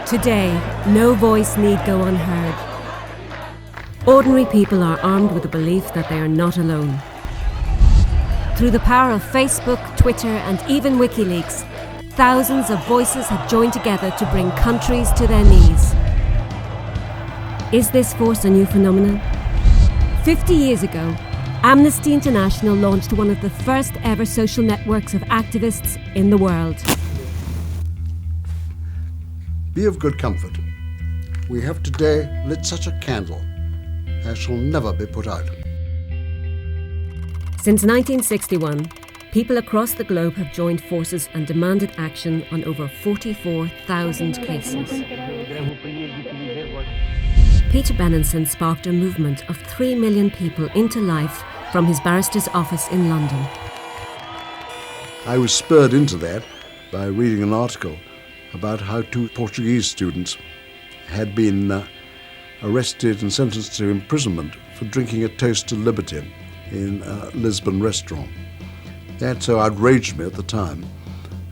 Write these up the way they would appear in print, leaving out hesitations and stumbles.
Today, no voice need go unheard. Ordinary people are armed with the belief that they are not alone. Through the power of Facebook, Twitter, and even WikiLeaks, thousands of voices have joined together to bring countries to their knees. Is this force a new phenomenon? 50 years ago, Amnesty International launched one of the first ever social networks of activists in the world. Be of good comfort. We have today lit such a candle as shall never be put out. Since 1961, people across the globe have joined forces and demanded action on over 44,000 cases. Peter Benenson sparked a movement of 3 million people into life from his barrister's office in London. I was spurred into that by reading an article about how 2 Portuguese students had been arrested and sentenced to imprisonment for drinking a toast to liberty in a Lisbon restaurant. That so outraged me at the time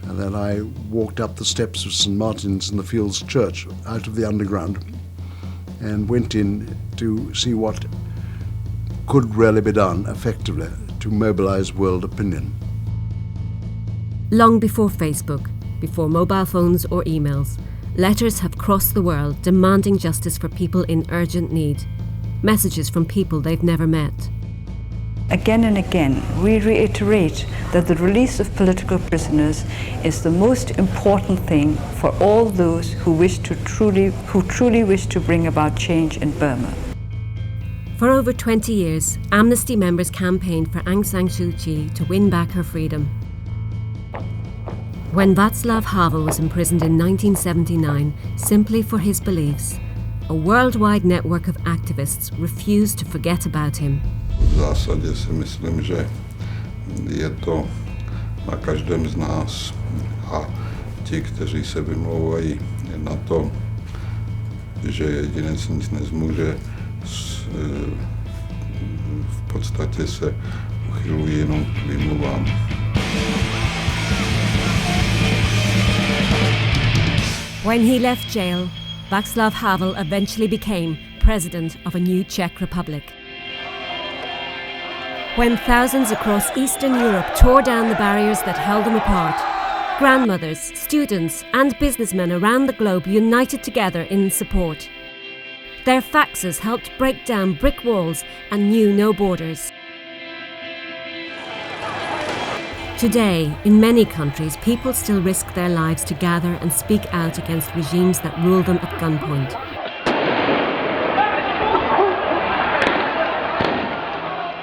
that I walked up the steps of St. Martin's in the Fields Church out of the underground and went in to see what could really be done effectively to mobilize world opinion. Long before Facebook, before mobile phones or emails, letters have crossed the world demanding justice for people in urgent need. Messages from people they've never met. Again and again, we reiterate that the release of political prisoners is the most important thing for all those who truly wish to bring about change in Burma. For over 20 years, Amnesty members campaigned for Aung San Suu Kyi to win back her freedom. When Václav Havel was imprisoned in 1979 simply for his beliefs, a worldwide network of activists refused to forget about him. V zásadě si myslím, že je to na každém z nás a ti, kteří se vymlouvají na to, že jedinec nic nezmůže, v podstatě se uchylují jenom k výmluvám. When he left jail, Václav Havel eventually became president of a new Czech Republic. When thousands across Eastern Europe tore down the barriers that held them apart, grandmothers, students, and businessmen around the globe united together in support. Their faxes helped break down brick walls and knew no borders. Today, in many countries, people still risk their lives to gather and speak out against regimes that rule them at gunpoint.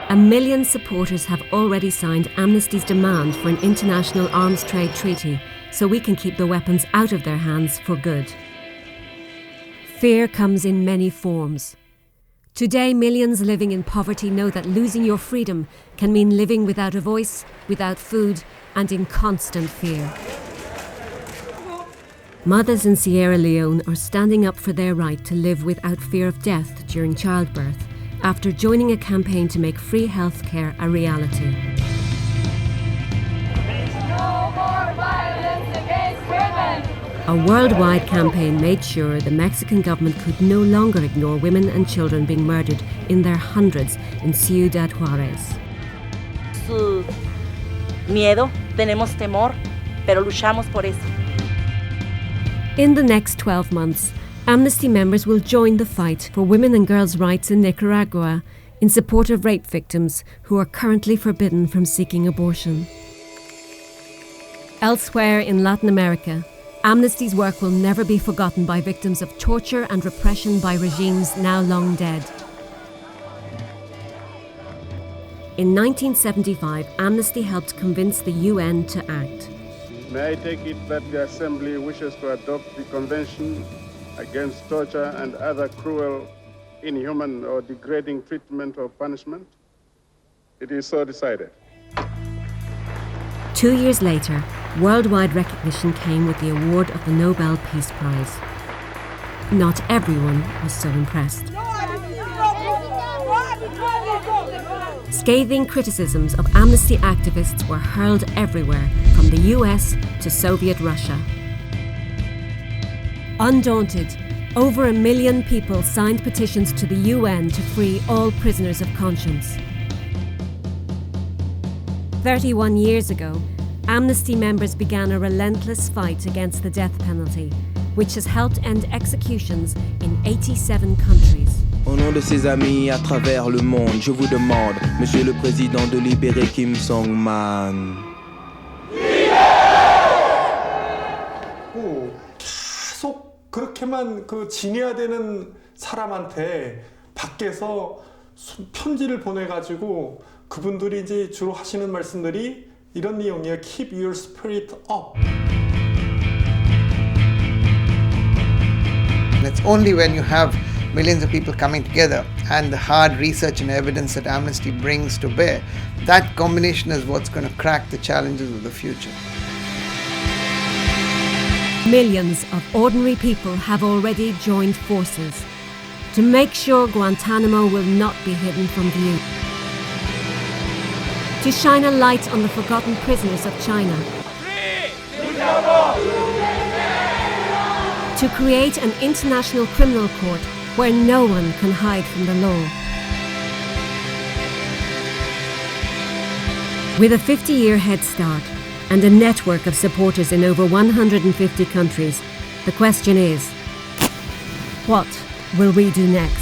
A million supporters have already signed Amnesty's demand for an international arms trade treaty so we can keep the weapons out of their hands for good. Fear comes in many forms. Today, millions living in poverty know that losing your freedom can mean living without a voice, without food, and in constant fear. Mothers in Sierra Leone are standing up for their right to live without fear of death during childbirth, after joining a campaign to make free healthcare a reality. No more violence against women! A worldwide campaign made sure the Mexican government could no longer ignore women and children being murdered in their hundreds in Ciudad Juárez. Su miedo, tenemos temor, pero luchamos por eso. In the next 12 months, Amnesty members will join the fight for women and girls' rights in Nicaragua in support of rape victims who are currently forbidden from seeking abortion. Elsewhere in Latin America, Amnesty's work will never be forgotten by victims of torture and repression by regimes now long dead. In 1975, Amnesty helped convince the UN to act. May I take it that the Assembly wishes to adopt the Convention against torture and other cruel, inhuman or degrading treatment or punishment? It is so decided. 2 years later, worldwide recognition came with the award of the Nobel Peace Prize. Not everyone was so impressed. Scathing criticisms of Amnesty activists were hurled everywhere, from the US to Soviet Russia. Undaunted, over 1 million people signed petitions to the UN to free all prisoners of conscience. 31 years ago, Amnesty members began a relentless fight against the death penalty, which has helped end executions in 87 countries. Au nom de ses amis à travers le monde, je vous demande, Monsieur le Président, de libérer Kim Song-man. 계속 그렇게만 지내야 되는 사람한테 밖에서 편지를 보내가지고 그분들이 이제 주로 하시는 말씀들이 이런 내용이에요. Keep your spirit up. It's only when you have millions of people coming together and the hard research and evidence that Amnesty brings to bear, that combination is what's going to crack the challenges of the future. Millions of ordinary people have already joined forces to make sure Guantanamo will not be hidden from view. To shine a light on the forgotten prisoners of China. To create an international criminal court where no one can hide from the law. With a 50-year head start and a network of supporters in over 150 countries, the question is, what will we do next?